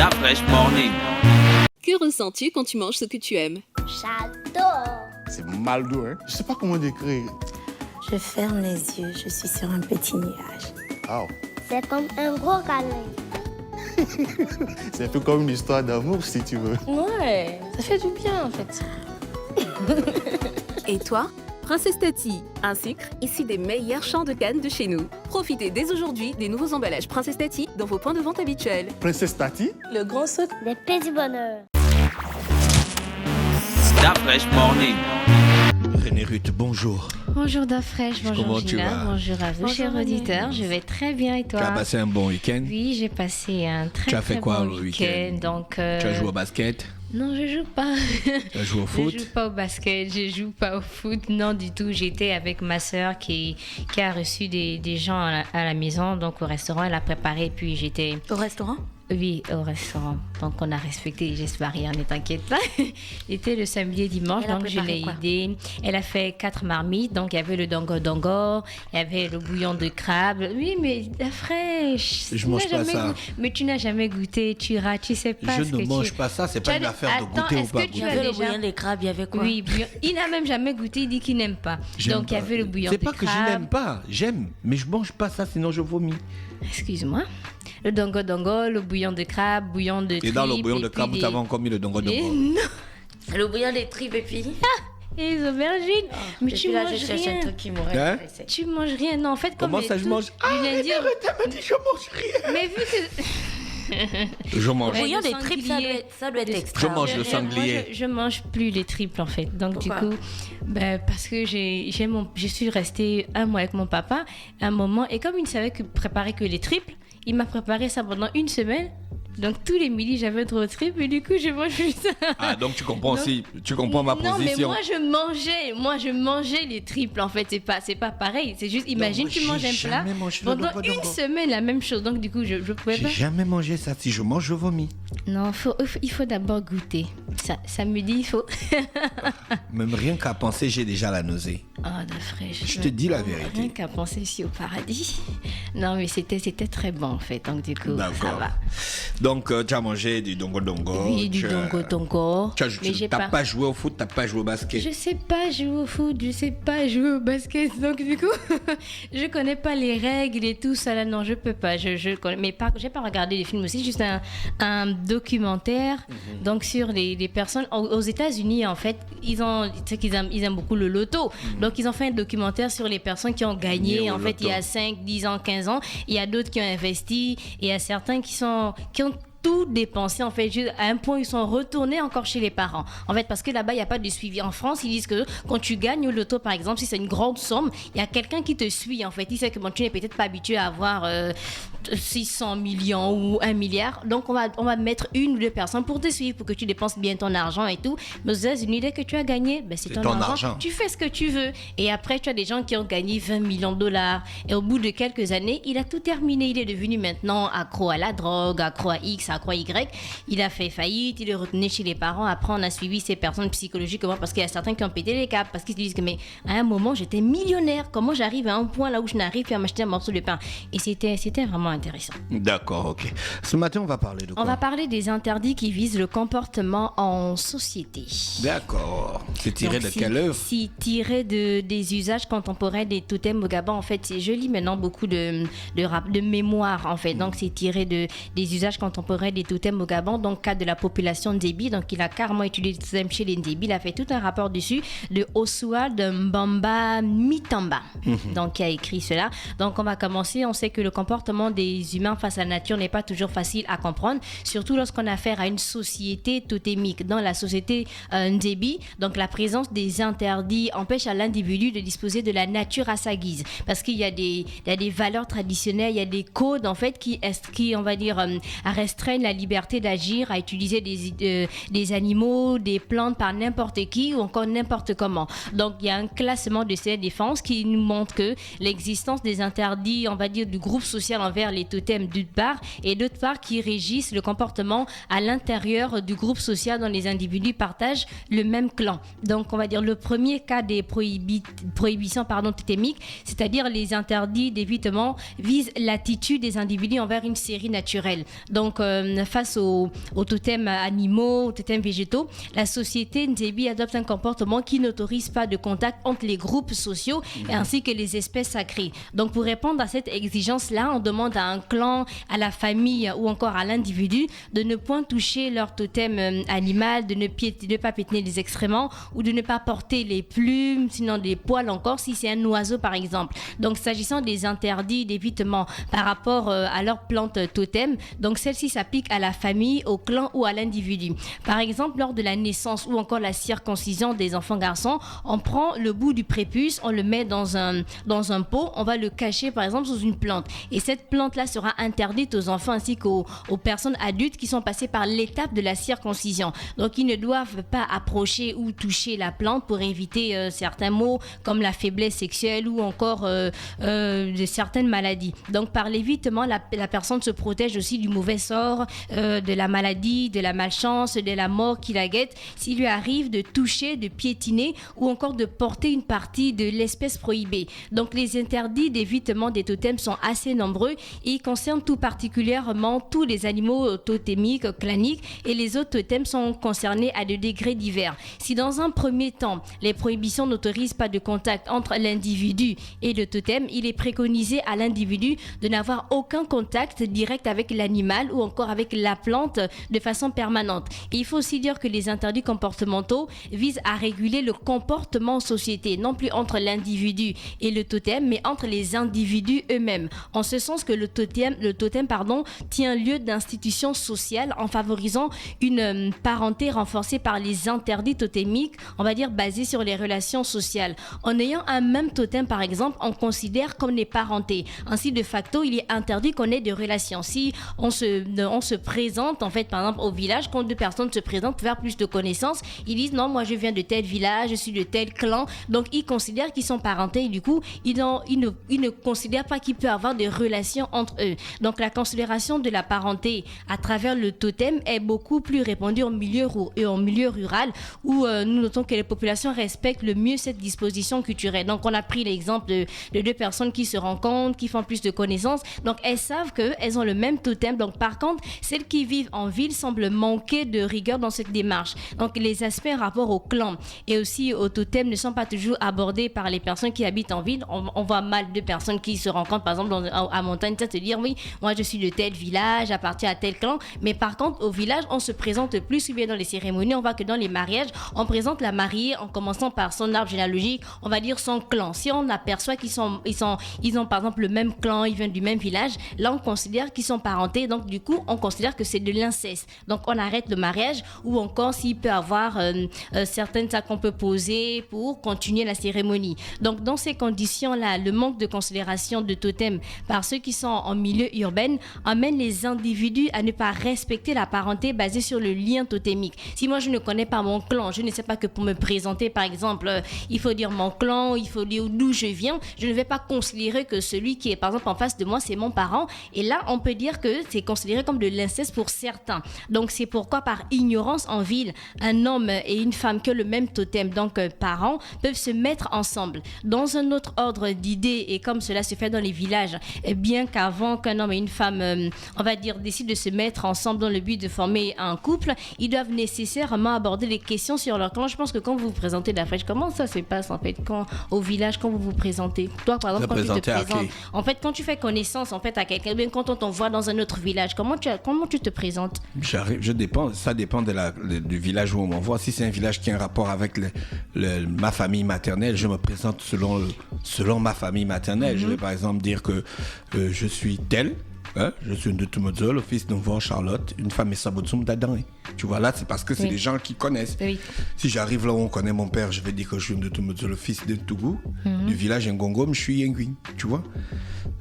La Fresh Morning. Que ressens-tu quand tu manges ce que tu aimes? J'adore. C'est Maldo, hein. Je sais pas comment décrire. Je ferme les yeux, je suis sur un petit nuage. Wow. C'est comme un gros câlin. C'est un peu comme une histoire d'amour, si tu veux. Ouais, ça fait du bien en fait. Et toi? Princesse Tati, un sucre issu des meilleurs champs de canne de chez nous. Profitez dès aujourd'hui des nouveaux emballages Princesse Tati dans vos points de vente habituels. Princesse Tati? Le grand sucre. Des petits bonheurs. La Fresh Morning. René Ruth, bonjour. Bonjour Dafresh, bonjour Comment tu Gina, vas? bonjour à vous, chers auditeurs. Je vais très bien et Tu as toi? passé un bon week-end? Oui, j'ai passé un très Tu as fait très quoi bon le week-end. week-end? Donc, Tu as joué au basket? non, je joue pas. Tu as joué au Je foot? joue pas au basket, je joue pas au foot, non du tout. J'étais avec ma sœur qui a reçu des gens à la maison, donc au restaurant, elle a préparé, puis j'étais... Au restaurant? Oui, au restaurant. Donc, on a respecté les gestes barrières, ne t'inquiète pas. C'était le samedi et dimanche, Elle a donc je l'ai préparé quoi? aidé. Elle a fait 4 marmites. Donc, il y avait le dongo-dongo, il y avait le bouillon de crabe. Oui, mais la fraîche. Je mange pas ça. Mais tu n'as jamais goûté, tu sais pas Je ce que ne tu... mange pas ça, c'est pas une affaire de Attends, goûter ou est-ce pas que tu Il y goûter. as avait le déjà... bouillon des crabes, il y avait quoi? Oui, il n'a même jamais goûté, il dit qu'il n'aime pas. J'aime Donc, il y pas. avait le bouillon C'est de pas crabe. que je n'aime pas, j'aime, mais je mange pas ça, sinon je vomis. Excuse-moi. Le dongo-dongo, le bouillon de crabe, bouillon de Et dans le tripe, bouillon de et puis crabe, vous des- avez encore mis le dongo Et dongo. non, Le bouillon des tripes et puis... et les aubergines. Mais Et tu puis là, je manges cherche un rien. truc qui m'aurait Hein? intéressé. Tu manges rien. Non, en fait, comme Comment les ça, je tous mange? du Ah, lundi au- elle m'a dit je mange rien. Mais vu que... Je mange. Ouais, Le bouillon le des tripes, sanglier. ça doit être Je extra. mange le sanglier. Moi, je mange plus les triples en fait. Donc Pourquoi? du coup, parce que je suis restée un mois avec mon papa, un moment, et comme il ne savait préparer que les triples, il m'a préparé ça pendant une semaine. Donc tous les midis, j'avais trop de triples et du coup, je mange plus ça. Ah, donc tu comprends Donc- aussi, tu comprends ma Non, mais position. moi je mangeais les triples en fait, c'est pas pareil, c'est juste imagine moi, tu manges j'ai un plat jamais mangé le pendant dongo-dongo. une semaine la même chose. Donc du coup, je pouvais J'ai pas. jamais mangé ça. Si je mange, je vomis. Non, il faut d'abord goûter. Ça me dit il faut. Même rien qu'à penser, j'ai déjà la nausée. Oh, la fraîche. Je te dis la Rien vérité. qu'à penser ici au paradis. Non, mais c'était très bon en fait. Donc du coup, ça D'accord. va. Donc, tu as mangé du dongo-dongo. Oui, du dongo. Tu n'as pas joué au foot, tu n'as pas joué au basket. Je sais pas jouer au foot, je sais pas jouer au basket, donc du coup, je connais pas les règles et tout ça là, non, je peux pas. Je connais, mais j'ai pas regardé les films aussi, juste un documentaire, donc sur les personnes aux États-Unis en fait, tu sais qu'ils aiment beaucoup le loto, donc ils ont fait un documentaire sur les personnes qui ont gagné Gagné au en fait il y a loto. 5, 10 ans, 15 ans, il y a d'autres qui ont investi, et il y a certains qui ont tout dépensé en fait, à un point ils sont retournés encore chez les parents en fait, parce que là-bas il n'y a pas de suivi. En France ils disent que quand tu gagnes au loto par exemple, si c'est une grande somme, il y a quelqu'un qui te suit en fait, il sait que bon, tu n'es peut-être pas habitué à avoir 600 millions ou 1 milliard, donc on va mettre 1 ou 2 personnes pour te suivre, pour que tu dépenses bien ton argent et tout. Mais aux États-Unis, dès que tu as gagné, c'est ton argent, tu fais ce que tu veux, et après tu as des gens qui ont gagné 20 millions de dollars, et au bout de quelques années il a tout terminé, il est devenu maintenant accro à la drogue, accro à X, accro à Y, il a fait faillite, il est retourné chez les parents. Après on a suivi ces personnes psychologiquement, parce qu'il y a certains qui ont pété les câbles, parce qu'ils se disent que mais à un moment j'étais millionnaire, comment j'arrive à un point là où je n'arrive plus à m'acheter un morceau de pain. Et c'était vraiment intéressant. D'accord, ok. Ce matin, on va parler de quoi? On va parler des interdits qui visent le comportement en société. D'accord. C'est tiré Donc, de quelle œuvre? Si tiré des usages contemporains des totems au Gabon, en fait, je lis maintenant beaucoup de mémoires, en fait. Donc, c'est tiré des usages contemporains des totems au Gabon, donc cas de la population Ndébi. Donc, il a carrément étudié les totems chez les Ndébi. Il a fait tout un rapport dessus de Osua de Mbamba Mitamba. Donc, qui a écrit cela. Donc, on va commencer. On sait que le comportement des humains face à la nature n'est pas toujours facile à comprendre, surtout lorsqu'on a affaire à une société totémique. Dans la société Ndébi, donc la présence des interdits empêche à l'individu de disposer de la nature à sa guise, parce qu'il y a des valeurs traditionnelles, il y a des codes en fait qui on va dire restreignent la liberté d'agir, à utiliser des animaux, des plantes par n'importe qui ou encore n'importe comment. Donc il y a un classement de ces défenses qui nous montre que l'existence des interdits, on va dire, du groupe social envers gèrent les totems d'une part et d'autre part qui régissent le comportement à l'intérieur du groupe social dont les individus partagent le même clan. Donc on va dire le premier cas des prohibitions totémiques, c'est-à-dire les interdits d'évitement, vise l'attitude des individus envers une série naturelle. Donc face aux totems animaux, aux totems végétaux, la société Nzebi adopte un comportement qui n'autorise pas de contact entre les groupes sociaux ainsi que les espèces sacrées. Donc pour répondre à cette exigence-là, on demande à un clan, à la famille ou encore à l'individu de ne point toucher leur totem animal, de ne pas pétiner les excréments ou de ne pas porter les plumes, sinon des poils encore si c'est un oiseau par exemple. Donc s'agissant des interdits d'évitement par rapport à leur plante totem, donc celle-ci s'applique à la famille, au clan ou à l'individu. Par exemple, lors de la naissance ou encore la circoncision des enfants garçons, on prend le bout du prépuce, on le met dans un pot, on va le cacher par exemple sous une plante. Et cette plante-là sera interdite aux enfants ainsi qu'aux personnes adultes qui sont passées par l'étape de la circoncision. Donc ils ne doivent pas approcher ou toucher la plante pour éviter certains maux comme la faiblesse sexuelle ou encore de certaines maladies. Donc par l'évitement, la personne se protège aussi du mauvais sort, de la maladie, de la malchance, de la mort qui la guette s'il lui arrive de toucher, de piétiner ou encore de porter une partie de l'espèce prohibée. Donc les interdits d'évitement des totems sont assez nombreux et ils concernent tout particulièrement tous les animaux totémiques, claniques, et les autres totems sont concernés à des degrés divers. Si dans un premier temps, les prohibitions n'autorisent pas de contact entre l'individu et le totem, il est préconisé à l'individu de n'avoir aucun contact direct avec l'animal ou encore avec la plante de façon permanente. Et il faut aussi dire que les interdits comportementaux visent à réguler le comportement en société, non plus entre l'individu et le totem, mais entre les individus eux-mêmes. En ce sens que le totem tient lieu d'institution sociale en favorisant une parenté renforcée par les interdits totémiques, on va dire basés sur les relations sociales. En ayant un même totem, par exemple, on considère comme des parentés. Ainsi, de facto, il est interdit qu'on ait des relations. Si on se présente, en fait, par exemple, au village, quand deux personnes se présentent pour faire plus de connaissances, ils disent non, moi je viens de tel village, je suis de tel clan. Donc, ils considèrent qu'ils sont parentés et du coup, ils ne considèrent pas qu'il peut y avoir des relations entre eux. Donc, la considération de la parenté à travers le totem est beaucoup plus répandue en milieu rural où nous notons que les populations respectent le mieux cette disposition culturelle. Donc, on a pris l'exemple de deux personnes qui se rencontrent, qui font plus de connaissances. Donc, elles savent qu'elles ont le même totem. Donc, par contre, celles qui vivent en ville semblent manquer de rigueur dans cette démarche. Donc, les aspects en rapport au clan et aussi au totem ne sont pas toujours abordés par les personnes qui habitent en ville. On voit mal deux personnes qui se rencontrent, par exemple, à montagne, se dire oui, moi je suis de tel village, j'appartiens à tel clan. Mais par contre, au village, on se présente plus, ou bien dans les cérémonies, on voit que dans les mariages, on présente la mariée en commençant par son arbre généalogique, on va dire son clan. Si on aperçoit qu'ils ont par exemple le même clan, ils viennent du même village, là on considère qu'ils sont parentés, donc du coup on considère que c'est de l'inceste. Donc on arrête le mariage, ou encore s'il peut avoir certaines actes qu'on peut poser pour continuer la cérémonie. Donc dans ces conditions-là, le manque de considération de totem par ceux qui sont en milieu urbain amène les individus à ne pas respecter la parenté basée sur le lien totémique. Si moi je ne connais pas mon clan, je ne sais pas que pour me présenter par exemple, il faut dire mon clan, il faut dire d'où je viens, je ne vais pas considérer que celui qui est par exemple en face de moi c'est mon parent, et là on peut dire que c'est considéré comme de l'inceste pour certains. Donc c'est pourquoi par ignorance en ville, un homme et une femme qui ont le même totem, donc parents, peuvent se mettre ensemble. Dans un autre ordre d'idées, et comme cela se fait dans les villages, bien qu'avant qu'un homme et une femme, on va dire, décident de se mettre ensemble dans le but de former un couple, ils doivent nécessairement aborder les questions sur leur clan. Je pense que quand vous vous présentez la fraîche, comment ça se passe en fait au village, quand vous vous présentez? Toi par exemple, quand tu te présentes, en fait quand tu fais connaissance en fait à quelqu'un, bien quand on t'envoie dans un autre village, comment tu te présentes? Ça dépend du village où on m'envoie. Si c'est un village qui a un rapport avec ma famille maternelle, je me présente selon ma famille maternelle. Je vais par exemple dire que je suis tel. Je suis de Tumozol, le fils d'Envoi Charlotte, une femme et Sabotsum d'Adan. Tu vois, là, c'est parce que c'est des gens qui connaissent. Oui. Si j'arrive là où on connaît mon père, je vais dire que je suis de Tumozol, le fils de Tougou, du village Ngongom, je suis Yengwin. Tu vois,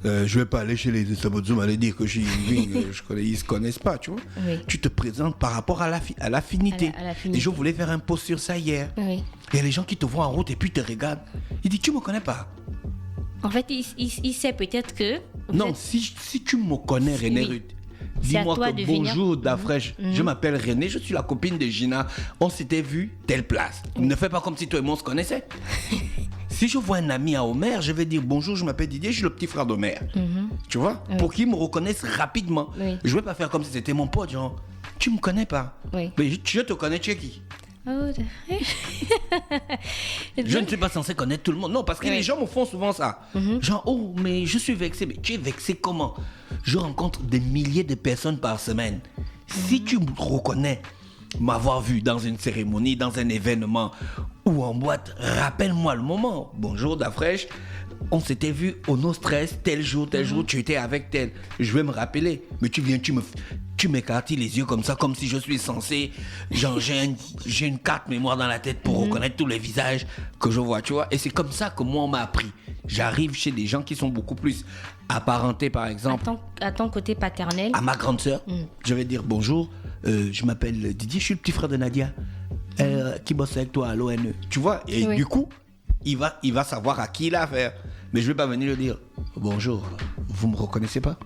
je vais pas aller chez les Sabotsum aller dire que je suis Yengwin, ils se connaissent pas, tu vois. Oui. Tu te présentes par rapport à l'affinité. Et je voulais faire un post sur ça hier. Oui. Il y a les gens qui te voient en route et puis te regardent. Ils disent, tu me connais pas. En fait, il sait peut-être que Non, si tu me connais, René Ruth, C'est à dis-moi toi que de venir. bonjour Dafresh, je m'appelle René, je suis la copine de Gina. On s'était vu telle place. Ne fais pas comme si toi et moi on se connaissait. Si je vois un ami à Omer, je vais dire bonjour, je m'appelle Didier, je suis le petit frère d'Omer. Tu vois, pour qu'il me reconnaisse rapidement. Oui. Je vais pas faire comme si c'était mon pote, genre, tu me connais pas. Oui. Mais je te connais, tu es qui? Oh, Je ne suis pas censé connaître tout le monde. Non, parce que les gens me font souvent ça. Genre, oh, mais je suis vexé. Mais tu es vexé comment? Je rencontre des milliers de personnes par semaine. Si tu me reconnais m'avoir vu dans une cérémonie, dans un événement ou en boîte, rappelle-moi le moment. Bonjour Dafresh, on s'était vu au No Stress, tel jour, tu étais avec tel. Je vais me rappeler. Mais tu viens, tu m'écartilles les yeux comme ça, comme si je suis censé. Genre, j'ai une carte mémoire dans la tête pour reconnaître tous les visages que je vois, tu vois. Et c'est comme ça que moi, on m'a appris. J'arrive chez des gens qui sont beaucoup plus apparentés, par exemple, à ton côté paternel. à ma grande sœur. Je vais dire bonjour, je m'appelle Didier, je suis le petit frère de Nadia, qui bosse avec toi à l'ONE. Tu vois, et du coup, il va savoir à qui il a affaire. Mais je vais pas venir lui dire bonjour, vous me reconnaissez pas?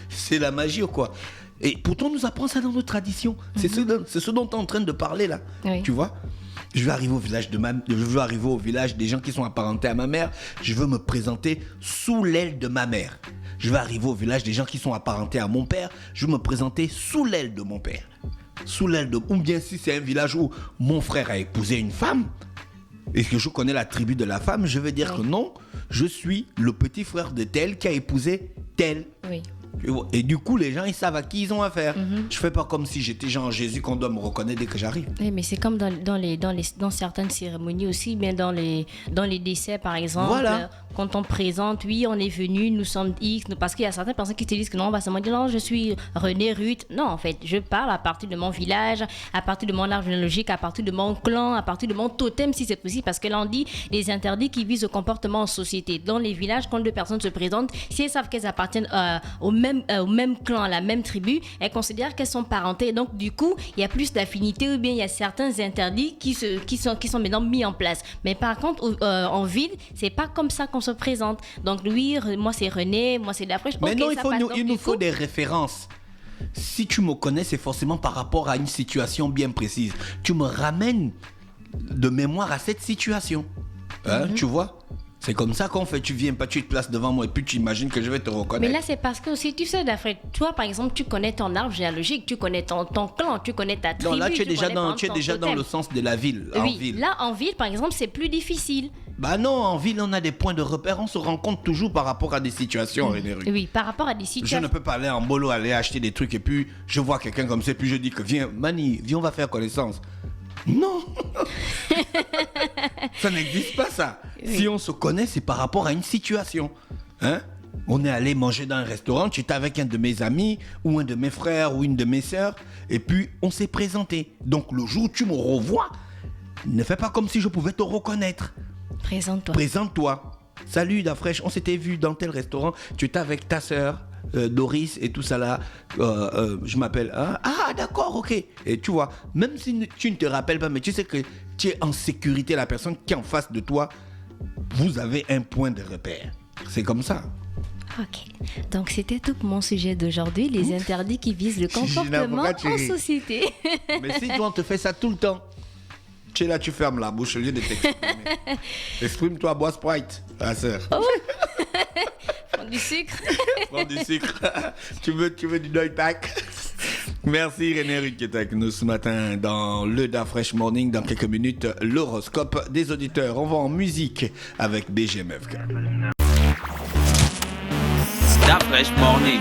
C'est la magie ou quoi? Et pourtant, on nous apprend ça dans nos traditions. C'est ce dont tu es en train de parler là. Oui. Tu vois? Je veux arriver au village des gens qui sont apparentés à ma mère. Je veux me présenter sous l'aile de ma mère. Je veux arriver au village des gens qui sont apparentés à mon père. Je veux me présenter sous l'aile de mon père. Ou bien si c'est un village où mon frère a épousé une femme et que je connais la tribu de la femme, je vais dire que non, je suis le petit frère de tel qui a épousé tel. Oui. Et du coup, les gens, ils savent à qui ils ont affaire. Je fais pas comme si j'étais genre Jésus qu'on doit me reconnaître dès que j'arrive. Oui, mais c'est comme dans certaines cérémonies aussi, bien dans les décès, par exemple. Voilà. Quand on présente, oui, on est venu, nous sommes X, parce qu'il y a certaines personnes qui te disent que non, on va seulement dire non, je suis René Ruth. Non, en fait, je parle à partir de mon village, à partir de mon arbre généalogique, à partir de mon clan, à partir de mon totem, si c'est possible, parce que là, on dit les interdits qui visent au comportement en société. Dans les villages, quand deux personnes se présentent, si elles savent qu'elles appartiennent au même clan, à la même tribu, elles considèrent qu'elles sont parentées. Donc, du coup, il y a plus d'affinité ou bien il y a certains interdits qui sont maintenant mis en place. Mais par contre, en ville, c'est pas comme ça qu'on se présente. Donc, lui, moi, c'est René, moi, c'est Dafresh. Mais okay, non, il nous coup, faut des références. Si tu me connais, c'est forcément par rapport à une situation bien précise. Tu me ramènes de mémoire à cette situation. Tu vois? C'est comme ça qu'on fait. Tu viens pas, tu te places devant moi et puis tu imagines que je vais te reconnaître. Mais là, c'est parce que aussi, tu sais, Dafresh, toi, par exemple, tu connais ton arbre généalogique, tu connais ton clan, tu connais ta tribu. Non, là, tu es déjà dans totem. le sens de la ville. En Oui, ville. là, en ville, par exemple, c'est plus difficile. Bah non, en ville, on a des points de repère. On se rend compte toujours par rapport à des situations, René Ruth. Oui, par rapport à des Je situations. ne peux pas aller en bolo, aller acheter des trucs et puis je vois quelqu'un comme ça et puis je dis que viens, Mani, viens, on va faire connaissance. Non. Ça n'existe pas, ça. Oui. Si on se connaît, c'est par rapport à une situation. Hein? On est allé manger dans un restaurant, tu étais avec un de mes amis ou un de mes frères ou une de mes sœurs et puis on s'est présenté. Donc le jour où tu me revois, ne fais pas comme si je pouvais te reconnaître. Présente-toi. Présente-toi. Salut Dafresh, on s'était vu dans tel restaurant, tu étais avec ta sœur. Doris et tout ça là, je m'appelle. Ah d'accord, ok. Et tu vois, même si tu ne te rappelles pas, mais tu sais que tu es en sécurité, la personne qui est en face de toi, vous avez un point de repère. C'est comme ça. Ok. Donc c'était tout pour mon sujet d'aujourd'hui, les interdits qui visent le comportement en société. Mais si toi on te fait ça tout le temps, tu es là, tu fermes la bouche au lieu de t'exprimer. Exprime-toi, bois Sprite, la sœur. Oh. Prends du sucre. Prends du sucre. tu veux du Doi Pack? Merci René Ruth qui est avec nous ce matin dans le Dafresh Morning. Dans quelques minutes, l'horoscope des auditeurs. On va en musique avec BGMF. Dafresh Morning.